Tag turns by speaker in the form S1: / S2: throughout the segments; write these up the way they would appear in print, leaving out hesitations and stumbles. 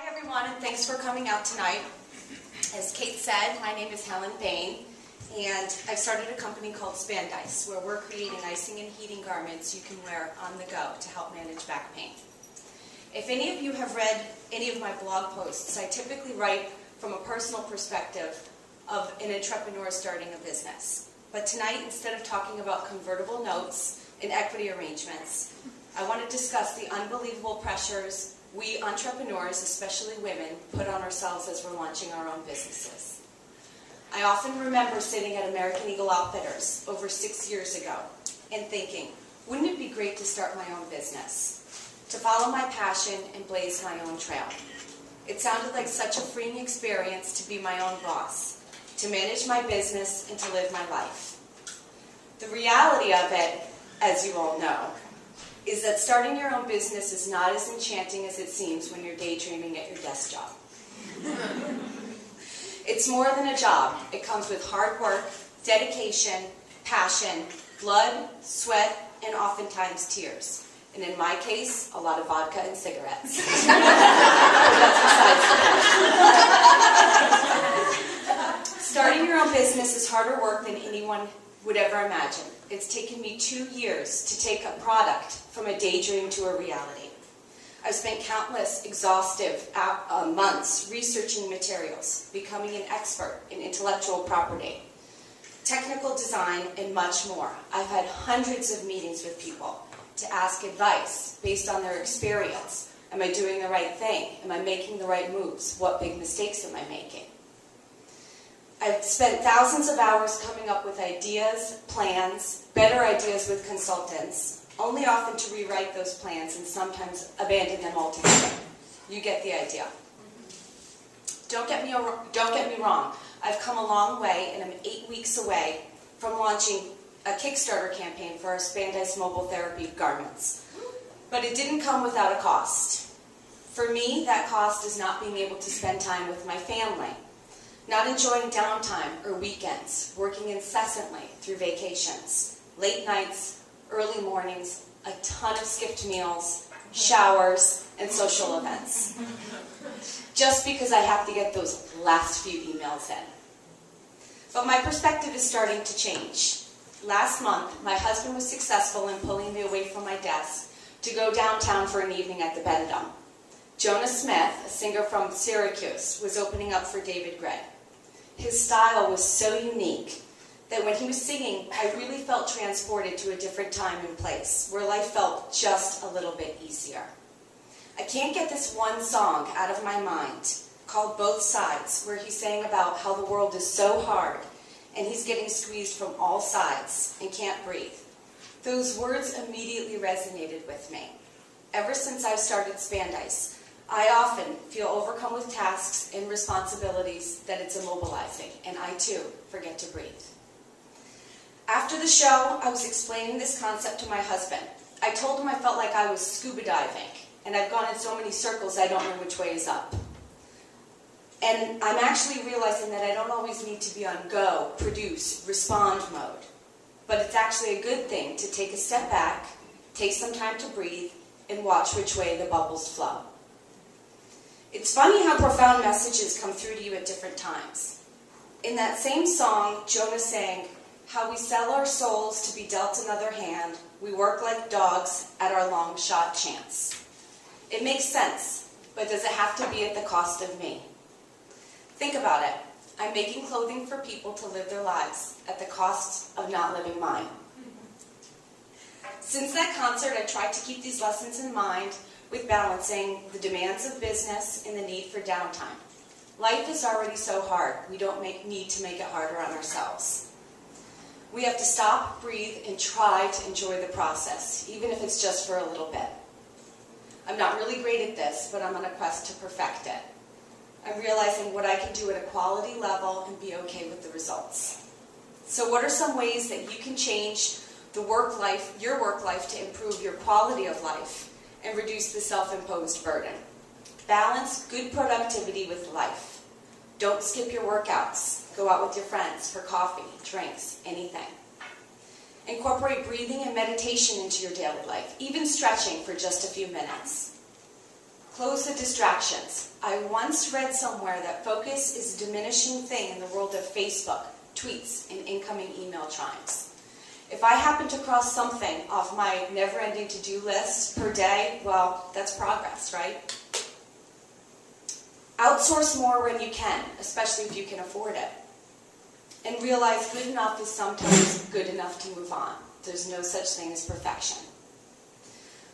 S1: everyone, and thanks for coming out tonight. As Kate said, my name is Helen Bain, and I've started a company called Spandice, where we're creating icing and heating garments you can wear on the go to help manage back pain. If any of you have read any of my blog posts, I typically write from a personal perspective of an entrepreneur starting a business. But tonight, instead of talking about convertible notes and equity arrangements, I want to discuss the unbelievable pressures we entrepreneurs, especially women, put on ourselves as we're launching our own businesses. I often remember sitting at American Eagle Outfitters over 6 years ago and thinking, wouldn't it be great to start my own business, to follow my passion and blaze my own trail? It sounded like such a freeing experience to be my own boss, to manage my business and to live my life. The reality of it, as you all know, is that starting your own business is not as enchanting as it seems when you're daydreaming at your desk job. It's more than a job. It comes with hard work, dedication, passion, blood, sweat, and oftentimes tears. And in my case, a lot of vodka and cigarettes. That's besides the point. Starting your own business is harder work than anyone would ever imagine. It's taken me 2 years to take a product from a daydream to a reality. I've spent countless exhaustive months researching materials, becoming an expert in intellectual property, technical design, and much more. I've had hundreds of meetings with people to ask advice based on their experience. Am I doing the right thing? Am I making the right moves? What big mistakes am I making? I've spent thousands of hours coming up with ideas, plans, better ideas with consultants, only often to rewrite those plans and sometimes abandon them altogether. You get the idea. Don't get me wrong. I've come a long way, and I'm 8 weeks away from launching a Kickstarter campaign for our Spandice mobile therapy garments. But it didn't come without a cost. For me, that cost is not being able to spend time with my family, not enjoying downtime or weekends, working incessantly through vacations, late nights, early mornings, a ton of skipped meals, showers, and social events. Just because I have to get those last few emails in. But my perspective is starting to change. Last month, my husband was successful in pulling me away from my desk to go downtown for an evening at the Benedum. Jonah Smith, a singer from Syracuse, was opening up for David Gray. His style was so unique that when he was singing, I really felt transported to a different time and place, where life felt just a little bit easier. I can't get this one song out of my mind, called Both Sides, where he sang about how the world is so hard, and he's getting squeezed from all sides and can't breathe. Those words immediately resonated with me. Ever since I've started Spandice, I often feel overcome with tasks and responsibilities that it's immobilizing, and I too forget to breathe. After the show, I was explaining this concept to my husband. I told him I felt like I was scuba diving, and I've gone in so many circles I don't know which way is up. And I'm actually realizing that I don't always need to be on go, produce, respond mode. But it's actually a good thing to take a step back, take some time to breathe, and watch which way the bubbles flow. It's funny how profound messages come through to you at different times. In that same song, Jonah sang, "How we sell our souls to be dealt another hand, we work like dogs at our long shot chance." It makes sense, but does it have to be at the cost of me? Think about it. I'm making clothing for people to live their lives at the cost of not living mine. Since that concert, I tried to keep these lessons in mind with balancing the demands of business and the need for downtime. Life is already so hard, we don't need to make it harder on ourselves. We have to stop, breathe, and try to enjoy the process, even if it's just for a little bit. I'm not really great at this, but I'm on a quest to perfect it. I'm realizing what I can do at a quality level and be okay with the results. So what are some ways that you can change your work life to improve your quality of life and reduce the self-imposed burden? Balance good productivity with life. Don't skip your workouts. Go out with your friends for coffee, drinks, anything. Incorporate breathing and meditation into your daily life, even stretching for just a few minutes. Close the distractions. I once read somewhere that focus is a diminishing thing in the world of Facebook, tweets, and incoming email chimes. If I happen to cross something off my never-ending to-do list per day, well, that's progress, right? Outsource more when you can, especially if you can afford it. And realize good enough is sometimes good enough to move on. There's no such thing as perfection.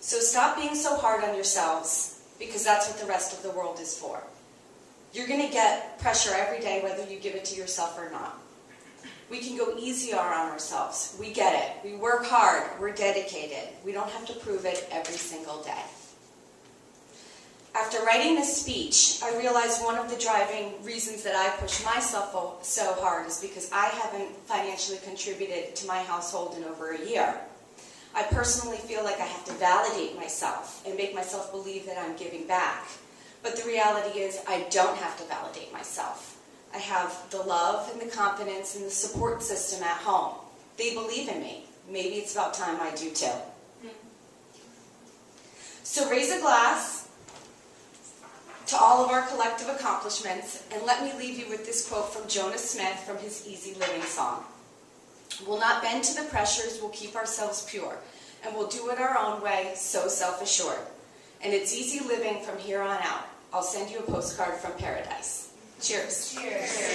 S1: So stop being so hard on yourselves, because that's what the rest of the world is for. You're going to get pressure every day, whether you give it to yourself or not. We can go easier on ourselves. We get it. We work hard. We're dedicated. We don't have to prove it every single day. After writing this speech, I realized one of the driving reasons that I push myself so hard is because I haven't financially contributed to my household in over a year. I personally feel like I have to validate myself and make myself believe that I'm giving back. But the reality is I don't have to validate myself. I have the love and the confidence and the support system at home. They believe in me. Maybe it's about time I do too. So raise a glass to all of our collective accomplishments, and let me leave you with this quote from Jonas Smith from his Easy Living song. We'll not bend to the pressures, we'll keep ourselves pure, and we'll do it our own way, so self-assured. And it's easy living from here on out. I'll send you a postcard from paradise. Cheers.
S2: Cheers.